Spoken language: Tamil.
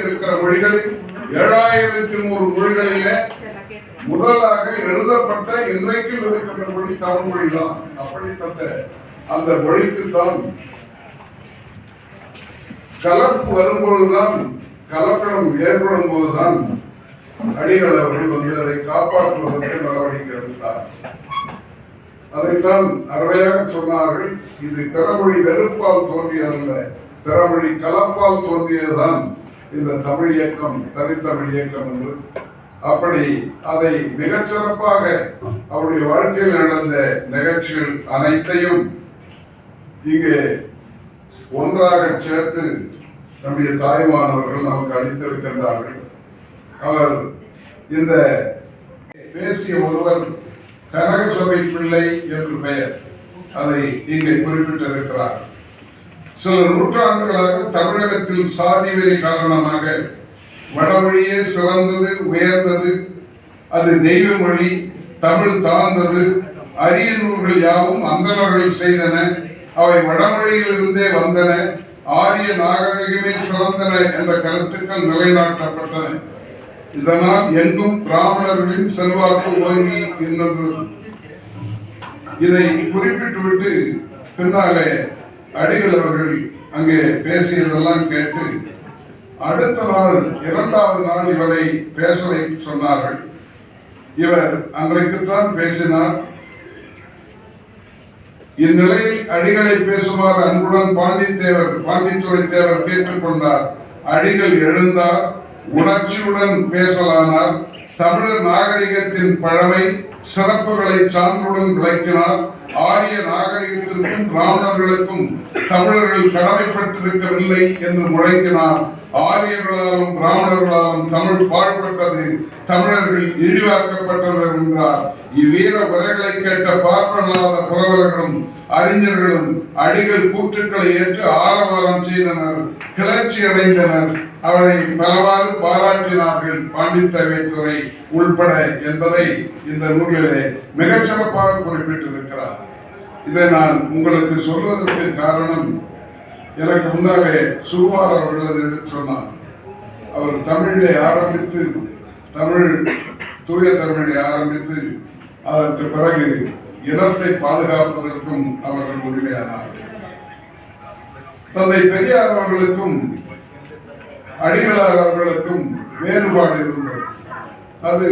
இருக்கிற மொழிகளில் 7100 மொழிகளிலே முதலாக எழுதப்பட்ட இன்றைக்கும் இருக்கின்ற மொழி தமிழ் மொழிதான். அப்படிப்பட்ட அந்த மொழிக்குத்தான் கலப்பு வரும்பொழுதுதான், கலப்படம் ஏற்படும் போதுதான் அடிகள் அவர்கள் அதை காப்பாற்றுவதற்கு நடவடிக்கை எடுத்தார். அதைத்தான் அருமையாக சொன்னார்கள். இது பிறமொழி வெறுப்பால் தோன்றியதல்ல, பிறமொழி கலப்பால் தோன்றியதுதான் இந்த தமிழ் இயக்கம், தனித்தமிழ் இயக்கம் என்று. அப்படி அதை மிகச்சிறப்பாக அவருடைய வாழ்க்கையில் நடந்த நிகழ்ச்சிகள் அனைத்தையும் இங்கே ஒன்றாக சேர்த்து நம்முடைய தாய்மானவர்கள் நமக்கு அளித்திருக்கின்றார்கள். அவர் இந்த பேசிய ஒருவர் கனகசபை பிள்ளை என்று பெயர், அதை இங்கே குறிப்பிட்டிருக்கிறார். சில நூற்றாண்டுகளாக தமிழகத்தில் சாதி வெறி காரணமாக வடமொழியே சிறந்தது, உயர்ந்தது, அது தெய்வ மொழி, தமிழ் தாழ்ந்தது, அரிய நூல்கள் யாவும் அந்தணர்கள் செய்தன, அவை வடமொழியிலிருந்தே வந்தன, ஆரிய நாகரிகமே சிறந்தன என்ற கருத்துக்கள் நிலைநாட்டப்பட்டன. இதனால் எங்கும் பிராமணர்களின் செல்வாக்கு ஓங்கி நின்றது. இதை குறிப்பிட்டுவிட்டு பின்னாலே அடிகள் அவர்கள் அங்கே பேசியதெல்லாம் கேட்டு அடுத்த நாள், 2வது நாள் இவரை பேச வைத்து சொன்னார்கள். இவர் அன்றைக்குத்தான் பேசினார். இந்நிலையில் அடிகளை பேசுமாறு அன்புடன் பாண்டித்துரை தேவர் கேட்டுக்கொண்டார். அடிகள் எழுந்தார், உணர்ச்சியுடன் பேசலானார். தமிழர் நாகரிகத்தின் பழமை சிறப்புகளை சான்றுடன் விளக்கினார். ஆரிய நாகரிகத்திற்கும் பிராமணர்களுக்கும் தமிழர்கள் கடமைப்பட்டிருக்கவில்லை என்று முழங்கினார். ஆரியர்களாலும் பிராமணர்களாலும் தமிழ் பாழ்பட்டது, தமிழர்கள் இழிவாக்கப்பட்டனர் என்றார். இவ்வீர உரைகளை கேட்ட பார்ப்பனாத புலவர்களும் அறிஞர்களும் அடிகள் கூற்றுக்களை ஏற்று ஆரவாரம் செய்தனர், கிளர்ச்சி அடைந்தனர். அவரை பலவாறு பாராட்டினார்கள், பாண்டித்துரை உள்பட என்பதை இந்த நூலிலே மிக சிறப்பாக குறிப்பிட்டிருக்கிறார். இதை நான் உங்களுக்கு சொல்வதற்கு காரணம், எனக்கு முன்னாலே சுகுமார் அவர்கள் எடுத்து சொன்னார். அவர் தமிழை ஆரம்பித்து, தமிழ் தூய தமிழை ஆரம்பித்து அதற்கு பிறகு இனத்தை பாதுகாப்பதற்கும் அவர்கள் உரிமையானார். தந்தை பெரியார் அவர்களுக்கும் அடிகளார் அவர்களுக்கும் வேறுபாடு இருந்தது. அது